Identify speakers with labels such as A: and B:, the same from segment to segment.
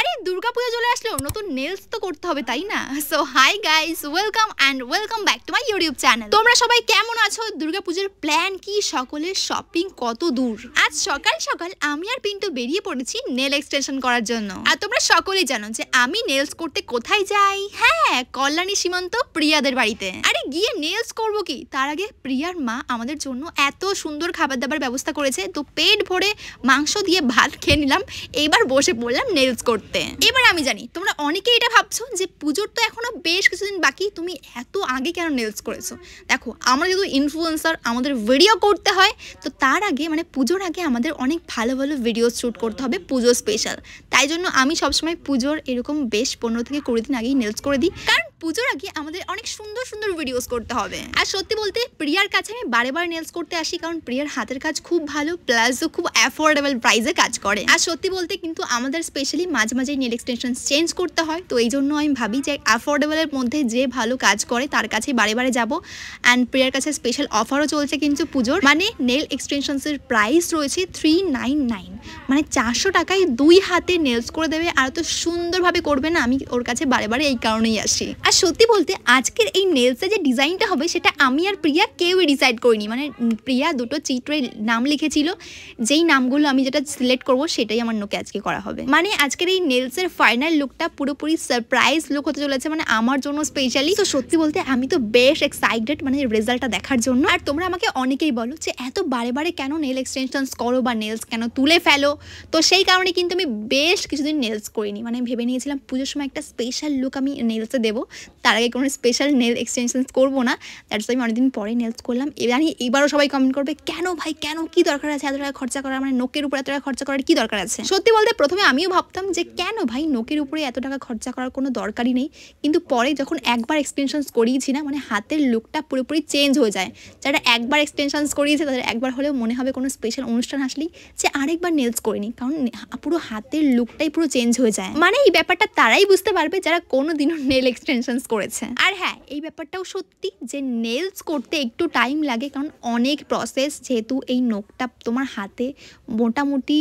A: আরে দুর্গাপূজা চলে আসলো, নতুন নেলস তো করতে হবে তাই না? So hi guys, welcome back to my YouTube channel. তোমরা সবাই কেমন আছো? দুর্গাপূজার প্ল্যান কি? সকলের শপিং কত দূর? আজ সকাল সকাল আমি আর পিন্টু বেরিয়ে পড়েছি নেল এক্সটেনশন করার জন্য। আর তোমরা সকলেই জানো যে আমি নেলস করতে কোথায় যাই। হ্যাঁ, কল্যাণী সীমান্ত প্রিয়াদের বাড়িতে। আরে গিয়ে নেলস করব কি, তার আগে প্রিয়ার মা আমাদের জন্য এত সুন্দর খাবার দাবার ব্যবস্থা করেছে, তো পেট ভরে মাংস দিয়ে ভাত খেয়ে নিলাম। এবার বসে পড়লাম নেলস করতে। এবার আমি জানি তোমরা অনেকেই এটা ভাবছো যে পুজোর তো এখনো বেশ কিছুদিন বাকি, তুমি এত আগে কেন নেলস করেছো? দেখো, আমরা যেহেতু ইনফ্লুয়েন্সার, আমাদের ভিডিও করতে হয়, তো তার আগে মানে পুজোর আগে আমাদের অনেক ভালো ভালো ভিডিও শ্যুট করতে হবে পুজো স্পেশাল। তাই জন্য আমি সবসময় পুজোর এরকম বেশ 15 থেকে 20 দিন আগেই নেলস করে দিই, কারণ পুজোর আগে আমাদের অনেক সুন্দর সুন্দর ভিডিওস করতে হবে। আর সত্যি বলতে প্রিয়ার কাছে আমি বারে নেলস করতে আসি, কারণ প্রিয়ার হাতের কাজ খুব ভালো, প্লাস খুব অ্যাফোর্ডেবল প্রাইসে কাজ করে। আর সত্যি বলতে কিন্তু আমাদের স্পেশালি মাঝে মাঝে নেল এক্সটেনশন চেঞ্জ করতে হয়, তো এই জন্য আমি ভাবি যে অ্যাফোর্ডেবলের মধ্যে যে ভালো কাজ করে তার কাছে বারে যাবো। অ্যান্ড প্রিয়ার কাছে স্পেশাল অফারও চলছে কিন্তু পুজোর, মানে নেল এক্সটেনশনসের প্রাইস রয়েছে 399, মানে 400 টাকায় 2 হাতে নেলস করে দেবে। আর তো সুন্দরভাবে করবে না, আমি ওর কাছে বারে এই কারণেই আসি। আর সত্যি বলতে আজকের এই নেলসের যে ডিজাইনটা হবে সেটা আমি আর প্রিয়া কেউই ডিসাইড করিনি। মানে প্রিয়া দুটো চিত্রে নাম লিখেছিল, যেই নামগুলো আমি যেটা সিলেক্ট করবো সেটাই আমার নোকে আজকে করা হবে। মানে আজকের এই নেলসের ফাইনাল লুকটা পুরোপুরি সারপ্রাইজ লুক হতে চলেছে, মানে আমার জন্য স্পেশালি। তো সত্যি বলতে আমি তো বেশ এক্সাইটেড মানে রেজাল্টটা দেখার জন্য। আর তোমরা আমাকে অনেকেই বলো যে এত বারে কেন নেল এক্সটেনশনস করো বা নেলস কেন তুলে ফেলো, তো সেই কারণে কিন্তু আমি বেশ কিছুদিন নেলস করিনি। মানে ভেবে নিয়েছিলাম পুজোর সময় একটা স্পেশাল লুক আমি নেলসে দেবো, তার আগে কোনো স্পেশাল নেল এক্সটেনশনস করবো না। দ্যাটস আমি অনেকদিন পরে নেলস করলাম। এবারও সবাই কমেন্ট করবে কেন ভাই, কেন, কি দরকার আছে এত টাকা খরচা করার, মানে নোকের উপর এত টাকা খরচা করার কি দরকার আছে? সত্যি বলতে প্রথমে আমিও ভাবতাম যে কেন ভাই নোকের উপরে এত টাকা খরচা করার কোনো দরকারই নেই, কিন্তু পরে যখন একবার এক্সটেনশনস করিয়েছি না, মানে হাতের লুকটা পুরোপুরি চেঞ্জ হয়ে যায়। যারা একবার এক্সটেনশনস করিয়েছে তাদের একবার হলেও মনে হবে কোনো স্পেশাল অনুষ্ঠান আসলেই যে আরেকবার নেলস করিনি, কারণ পুরো হাতের লুকটাই পুরো চেঞ্জ হয়ে যায়। মানে এই ব্যাপারটা তারাই বুঝতে পারবে যারা কোনোদিনও নেল এক্সটেনশনস করেছে। আর হ্যাঁ, এই ব্যাপারটাও সত্যি যে নেলস করতে একটু টাইম লাগে, কারণ অনেক প্রসেস, যেহেতু এই নোকটা তোমার হাতে মোটামুটি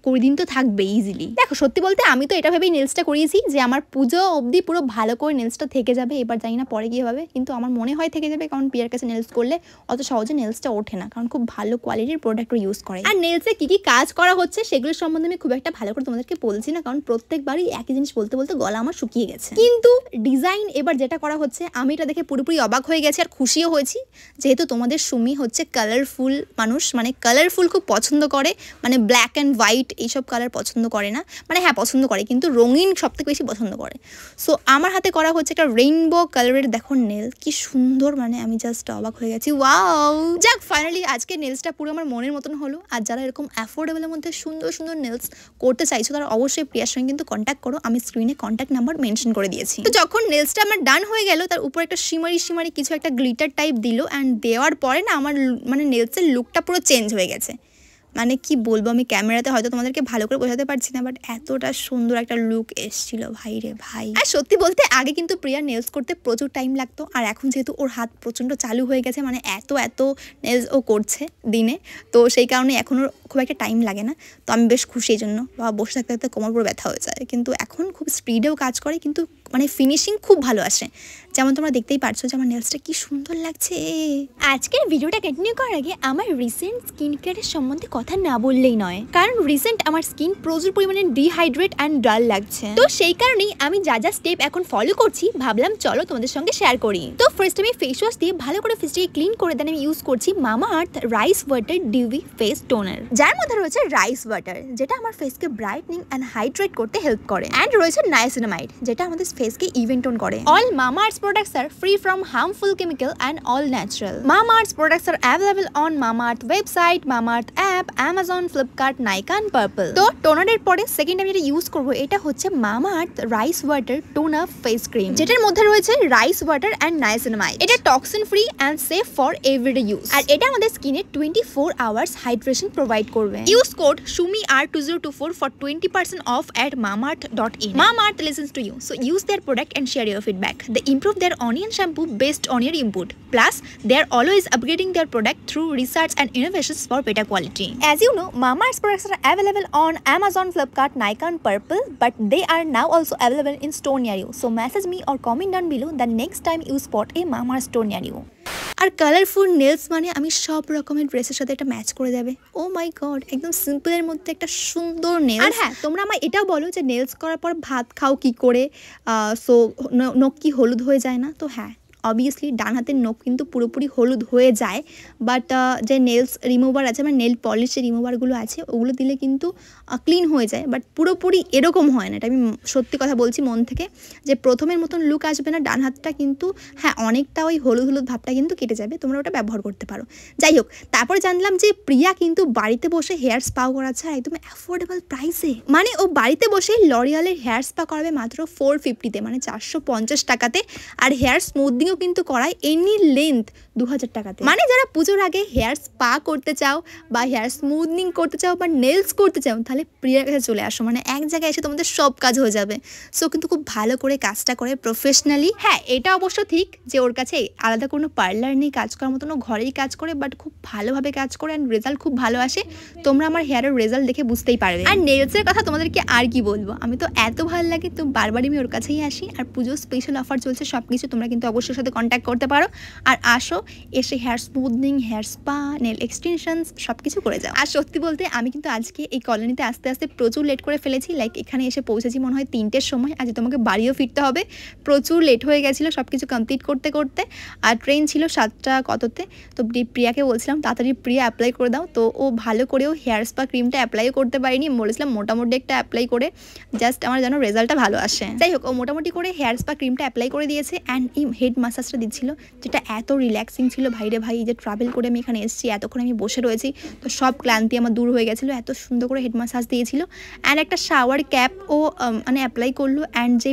A: 20 দিন তো থাকবে ইজিলি। দেখো সত্যি বলতে আমি তো এটা ভেবেই নেলসটা করিয়েছি যে আমার পুজো অবধি পুরো ভালো করে নেলসটা থেকে যাবে। এবার জানি না পরে গিয়ে হবে, কিন্তু আমার মনে হয় থেকে যাবে, কারণ পিয়ার কাছে নেলস করলে অত সহজে নেলসটা ওঠে না, কারণ খুব ভালো কোয়ালিটির প্রোডাক্ট ইউজ করে। আর নেলসে কি কাজ করা হচ্ছে সেগুলোর সম্বন্ধে আমি খুব একটা ভালো করে তোমাদেরকে বলছি না, কারণ প্রত্যেকবারই একই জিনিস বলতে গলা আমার শুকিয়ে গেছে। কিন্তু ডিজাইন এবার যেটা করা হচ্ছে আমি এটা দেখে পুরোপুরি অবাক হয়ে গেছি আর খুশিও হয়েছি, যেহেতু তোমাদের সুমি হচ্ছে কালারফুল মানুষ, মানে কালারফুল খুব পছন্দ করে, মানে ব্ল্যাক অ্যান্ড হোয়াইট এইসব কালার পছন্দ করে না। মানে হ্যাঁ পছন্দ করে, কিন্তু রঙিন সব থেকে বেশি পছন্দ করে। সো আমার হাতে করা হচ্ছে একটা রেইনবো কালারের, দেখো নেল কি সুন্দর, মানে আমি জাস্ট অবাক হয়ে গেছি। ওয়াও, যাক ফাইনালি আজকে নেলসটা পুরো আমার মনের মতন হলো। আর যারা এরকম অ্যাফোর্ডেবলের মধ্যে সুন্দর সুন্দর নেলস করতে চাইছো তারা অবশ্যই প্রিয়ার সঙ্গে কিন্তু কন্ট্যাক্ট করো, আমি স্ক্রিনে কন্ট্যাক্ট নাম্বার মেনশন করে দিয়েছি। তো যখন নেলসটা আমার ডান হয়ে গেল, তার উপর একটা শিমারি কিছু একটা গ্লিটার টাইপ দিল, অ্যান্ড দেওয়ার পরে না আমার মানে নেলসের লুকটা পুরো চেঞ্জ হয়ে গেছে। মানে কি বলবো, আমি ক্যামেরাতে হয়তো তোমাদেরকে ভালো করে বোঝাতে পারছি না, বাট এতটা সুন্দর একটা লুক এসেছিল ভাই রে ভাই। আর সত্যি বলতে আগে কিন্তু প্রিয়া নেলস করতে প্রচুর টাইম লাগতো, আর এখন যেহেতু ওর হাত প্রচণ্ড চালু হয়ে গেছে, মানে এত নেলস ও করছে দিনে, তো সেই কারণে এখন ওর খুব একটা টাইম লাগে না। তো আমি বেশ খুশি এই জন্য, বা বসে থাকতে কোমর পুরো ব্যথা হয়ে যায়, কিন্তু এখন খুব স্পিডেও কাজ করে, কিন্তু মানে ফিনিশিং খুব ভালো আসে। যেমন তোমরা দেখতেই পারছো যে আমার নেলসটা কি সুন্দর লাগছে। আজকের ভিডিওটা কন্টিনিউ করার আগে আমার রিসেন্ট স্কিন কেয়ারের সম্বন্ধে কথা না বললেই নয়, কারণ রিসেন্ট আমার স্কিন প্রচুর পরিমাণে ডিহাইড্রেট অ্যান্ড ডাল লাগছে। তো সেই কারণেই আমি যা স্টেপ এখন ফলো করছি ভাবলাম চলো তোমাদের সঙ্গে শেয়ার করি। তো ফার্স্ট আমি ফেস ওয়াশ দিয়ে ভালো করে ফেসটাকে ক্লিন করে দেন আমি ইউজ করছি Mamaearth rice water dewy face toner, যার মধ্যে রয়েছে রাইস ওয়াটার, যেটা আমার ফেসকে ব্রাইটনিং অ্যান্ড হাইড্রেট করতে হেল্প করে, অ্যান্ড রয়েছে নাইসিনামাইড, যেটা আমাদের ফেসকে ইভেন টোন করে। All Mamaearth products are free from harmful chemical and all natural. Mamaearth products are available on Mamaearth website, Mamaearth app, Amazon, Flipkart, Nykaa and Purplle. তো টোনারের পরে সেকেন্ড আমি যেটা ইউজ করবো এটা হচ্ছে Mamaearth rice water toner face cream, যেটার মধ্যে রয়েছে রাইস ওয়াটার অ্যান্ড নাইসিনামাইড। এটা toxin free and safe for everyday use, আর এটা আমাদের স্কিনে 24 আওয়ার্স হাইড্রেশন প্রোভাইড করবে। Use code SUMIR2024 for 20% off at mamaearth.in. Mamaearth listens to you, so use their product and share your feedback. They improve their onion shampoo based on your input. Plus, they are always upgrading their product through research and innovations for better quality. As you know, Mamaearth's products are available on Amazon, Flipkart, Nykaa and Purple, but they are now also available in store near you. So message me or comment down below the next time you spot a Mamaearth store near you. আর colourful nails মানে আমি সব রকমের ড্রেসের সাথে এটা match করে যাবে। ও মাই গড, একদম সিম্পলের মধ্যে একটা সুন্দর নেলস। আর হ্যাঁ, তোমরা আমায় এটাও বলো যে নেলস করার পর ভাত খাও কি করে, সো নখ কি হলুদ হয়ে যায় না? তো হ্যাঁ, অবভিয়াসলি ডান হাতের নখ কিন্তু পুরোপুরি হলুদ হয়ে যায়, বাট যে নেলস রিমুভার আছে মানে নেল পলিশের রিমুভারগুলো আছে ওগুলো দিলে কিন্তু ক্লিন হয়ে যায়, বাট পুরোপুরি এরকম হয় না। এটা আমি সত্যি কথা বলছি মন থেকে, যে প্রথমের মতন লুক আসবে না। ডান হাতটা কিন্তু হ্যাঁ অনেকটা ওই হলুদ হলুদ ভাবটা কিন্তু কেটে যাবে, তোমরা ওটা ব্যবহার করতে পারো। যাই হোক, তারপরে জানলাম যে প্রিয়া কিন্তু বাড়িতে বসে হেয়ার স্পাও করাচ্ছে আর একদম অ্যাফোর্ডেবল প্রাইসে। মানে ও বাড়িতে বসে লরিয়ালের হেয়ার স্পা করাবে মাত্র 450-তে, মানে 450 টাকাতে। আর হেয়ার স্মুথনিংও কিন্তু করায় এনি লেন্থ 2000 টাকাতে। মানে যারা পুজোর আগে হেয়ার স্পা করতে চাও বা হেয়ার স্মুথনিং করতে চাও বা নেলস করতে চাও, তাহলে প্রিয়ার কাছে চলে আসো। মানে এক জায়গায় এসে তোমাদের সব কাজ হয়ে যাবে। সো কিন্তু খুব ভালো করে কাজটা করে প্রফেশনালি। হ্যাঁ, এটা অবশ্য ঠিক যে ওর কাছে আলাদা কোনো পার্লার নেই কাজ করার মতন, ও ঘরেই কাজ করে, বাট খুব ভালোভাবে কাজ করে অ্যান্ড রেজাল্ট খুব ভালো আসে। তোমরা আমার হেয়ারের রেজাল্ট দেখে বুঝতেই পারবে। আর নেলসের কথা তোমাদেরকে আর কি বলবো, আমি তো এত ভালো লাগে তো বারবারই আমি ওর কাছেই আসি। আর পুজোর স্পেশাল অফার চলছে সব কিছু, তোমরা কিন্তু অবশ্যই সাথে কন্ট্যাক্ট করতে পারো। আর আসো, এসে hair smoothing, hair spa, nail extensions সব কিছু করে যাও। আর সত্যি বলতে আমি কিন্তু আজকে এই কলোনিতে আস্তে আস্তে প্রচুর লেট করে ফেলেছি। লাইক এখানে এসে পৌঁছেছি মনে হয় 3টের সময়। আজ তোমাকে বাড়িও ফিরতে হবে, প্রচুর লেট হয়ে গেছিলো সব কিছু কমপ্লিট করতে করতে। আর ট্রেন ছিল 7টা কততে। তো প্রিয়াকে বলছিলাম তাড়াতাড়ি প্রিয়া অ্যাপ্লাই করে দাও, তো ও ভালো করেও হেয়ার স্পা ক্রিমটা অ্যাপ্লাইও করতে পারিনি। বলেছিলাম মোটামুটি একটা অ্যাপ্লাই করে জাস্ট আমার যেন রেজাল্টটা ভালো আসে। যাই হোক, ও মোটামুটি করে হেয়ার স্পা ক্রিমটা অ্যাপ্লাই করে দিয়েছে। অ্যান্ড এই হেড মাসাজটা দিচ্ছিল, যেটা এত রিল্যাক্সিং ছিল ভাইরে ভাই। এই যে ট্রাভেল করে আমি এখানে এসেছি, এতক্ষণ আমি বসে রয়েছি, তো সব ক্লান্তি আমার দূর হয়ে গেছিলো। এত সুন্দর করে হেড মাসাজ দিয়েছিল। অ্যান্ড একটা শাওয়ার ক্যাপ ও মানে অ্যাপ্লাই করলো। অ্যান্ড যে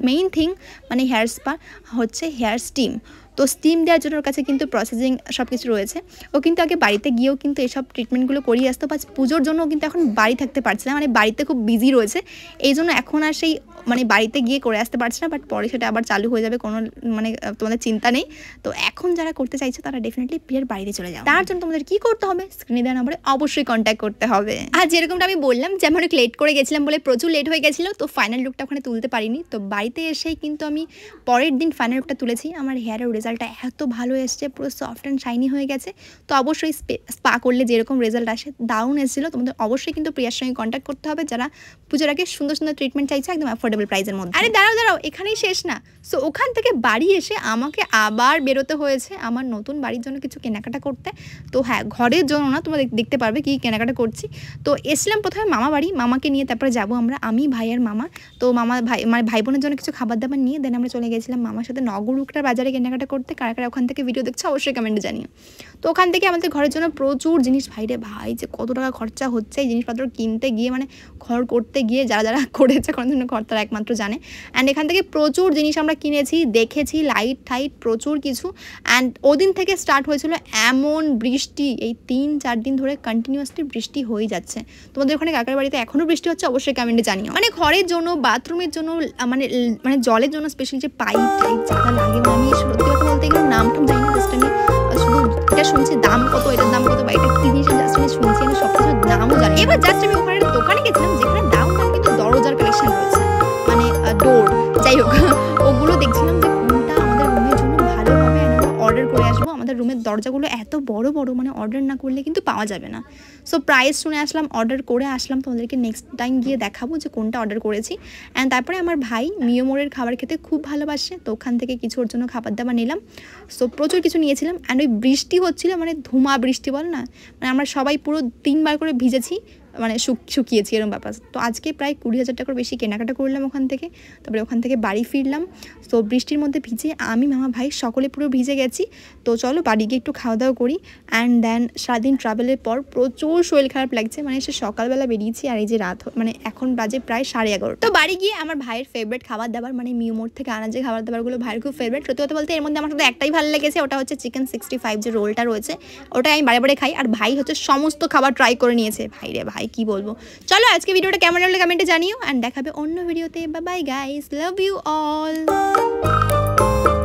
A: মেইন থিং মানে হেয়ার স্পা হচ্ছে হেয়ার স্টিম। তো স্টিম দেওয়ার জন্য ওর কাছে কিন্তু প্রসেসিং সব কিছু রয়েছে। ও কিন্তু আগে বাড়িতে গিয়েও কিন্তু এসব ট্রিটমেন্টগুলো করিয়ে আসতো, বা পুজোর জন্য কিন্তু এখন বাড়ি থাকতে পারছে না, মানে বাড়িতে খুব বিজি রয়েছে। এই জন্য এখন আর সেই মানে বাড়িতে গিয়ে করে আসতে পারছে না, বাট পরে সেটা আবার চালু হয়ে যাবে, কোনো মানে তোমাদের চিন্তা নেই। তো এখন যারা করতে চাইছে তারা ডেফিনেটলি প্রিয়ার বাড়িতে চলে যাও। তার জন্য তোমাদের কি করতে হবে, স্ক্রিনে দেওয়া নাম্বারে অবশ্যই কন্ট্যাক্ট করতে হবে। আর যেরকমটা আমি বললাম যে আমি অনেক লেট করে গেছিলাম বলে প্রচুর লেট হয়ে গেছিলো, তো ফাইনাল লুকটা ওখানে তুলতে পারিনি। তো বাড়িতে এসেই কিন্তু আমি পরের দিন ফাইনাল লুকটা তুলেছি। আমার হেয়ারের রেজাল্টটা এত ভালো এসছে, পুরো সফট অ্যান্ড শাইনি হয়ে গেছে। তো অবশ্যই স্পা করলে যেরকম রেজাল্ট আসে দারুণ এসেছিলো। তোমাদের অবশ্যই কিন্তু প্রিয়ার সঙ্গে কন্ট্যাক্ট করতে হবে যারা পুজোর আগে সুন্দর সুন্দর ট্রিটমেন্ট চাইছে একদম অ্যাফোর্ডেবল প্রাইসের মধ্যে। আরে দাঁড়াও, এখানেই শেষ না। সো ওখান থেকে বাড়ি এসে আমাকে আবার বেরোতে হয়েছে আমার নতুন বাড়ির জন্য কিছু কেনাকাটা করতে। তো হ্যাঁ, ঘরের জন্য না, তোমরা দেখতে পারবে কি কেনাকাটা করছি। তো এসলাম প্রথমে মামা বাড়ি, মামাকে নিয়ে তারপরে যাবো আমরা, আমি ভাই আর মামা। তো মামা ভাই মানে ভাই বোনের জন্য কিছু খাবার দাবার নিয়ে দেন আমরা চলে গেছিলাম মামার সাথে নগরুকটার বাজারে কেনাকাটা করতে। কারা কারা ওখান থেকে ভিডিও দেখছো অবশ্যই কমেন্টে জানিও। তো ওখান থেকে আমাদের ঘরের জন্য প্রচুর জিনিস, ভাইরে ভাই যে কত টাকা খরচা হচ্ছে এই জিনিসপত্র কিনতে গিয়ে, মানে ঘর করতে গিয়ে। যারা যারা করেছে কোনো ধরনের ঘর তারা একমাত্র জানে। অ্যান্ড এখান থেকে প্রচুর জিনিস আমরা কিনেছি, দেখেছি, লাইট টাইট প্রচুর কিছু। অ্যান্ড ওদিন থেকে স্টার্ট হয়েছিল এমন বৃষ্টি, এই 3-4 দিন ধরে কন্টিনিউয়াসলি বৃষ্টি হয়ে যাচ্ছে। তোমাদের ওখানে কাকার বাড়িতে এখনও বৃষ্টি হচ্ছে অবশ্যই কমেন্টে জানিও। মানে ঘরের জন্য, বাথরুমের জন্য, মানে মানে জলের জন্য স্পেশালি যে পাইপ টাইপ যারা লাগে, আমি সত্যি কথা বলতে এগুলো নাম টাম জানি না, জাস্ট আমি শুধু এটা শুনছি দাম কত, এটার দাম কত, বা এটা কি জিনিসের জাস্ট আমি শুনছি, আমি সব কিছুর দামও জানি। এবার জাস্ট আমি ওখানে দোকানে গেছিলাম যেখানে দাম কিন্তু দরজার কালেকশন রয়েছে, মানে ডোর। যাই হোক, ওগুলো দেখছিলাম যে কোনটা আমাদের রুমের জন্য ভালো হবে, আমরা অর্ডার করে আসবো। আমাদের রুমের দরজাগুলো এত বড় বড়, মানে অর্ডার না করলে কিন্তু পাওয়া যাবে না। সো প্রাইস শুনে আসলাম, অর্ডার করে আসলাম। তোমাদেরকে নেক্সট টাইম গিয়ে দেখাবো যে কোনটা অর্ডার করেছি। অ্যান্ড তারপরে আমার ভাই মিয়োমোরের খাবার খেতে খুব ভালোবাসে, তো ওখান থেকে কিছু ওর জন্য খাবার দাবার নিলাম। সো প্রচুর কিছু নিয়েছিলাম। অ্যান্ড ওই বৃষ্টি হচ্ছিলো, মানে ধুমা বৃষ্টি বল না, মানে আমরা সবাই পুরো 3 বার করে ভিজেছি, মানে শুকিয়েছি এরকম ব্যাপার। তো আজকে প্রায় 20,000 টাকার বেশি কেনাকাটা করলাম ওখান থেকে। তারপরে ওখান থেকে বাড়ি ফিরলাম। তো বৃষ্টির মধ্যে ভিজে আমি, মামা, ভাই সকলে পুরো ভিজে গেছি। তো চলো বাড়ি গিয়ে একটু খাওয়া দাওয়া করি। অ্যান্ড দেন সারাদিন ট্রাভেলের পর প্রচুর শরীর খারাপ লাগছে, মানে সে সকালবেলা বেরিয়েছি আর এই যে রাত, মানে এখন বাজে প্রায় 11:30। তো বাড়ি গিয়ে আমার ভাইয়ের ফেভারিট খাবার দাবার, মানে মিয়োমোর থেকে আনা যে খাবার দাবারগুলো ভাইয়ের খুব ফেভারিট। সত্যি কথা বলতে এর মধ্যে আমার সাথে একটাই ভালো লেগেছে, ওটা হচ্ছে চিকেন 65 যে রোলটা রয়েছে, ওটা আমি বারে বারে খাই। আর ভাই হচ্ছে সমস্ত খাবার ট্রাই করে নিয়েছে। ভাই রে ভাই কি বলবো। চলো আজকে ভিডিওটা কেমন লাগলো কমেন্টে জানিও। অ্যান্ড দেখাবে অন্য ভিডিওতে। Bye bye guys, love you all. you.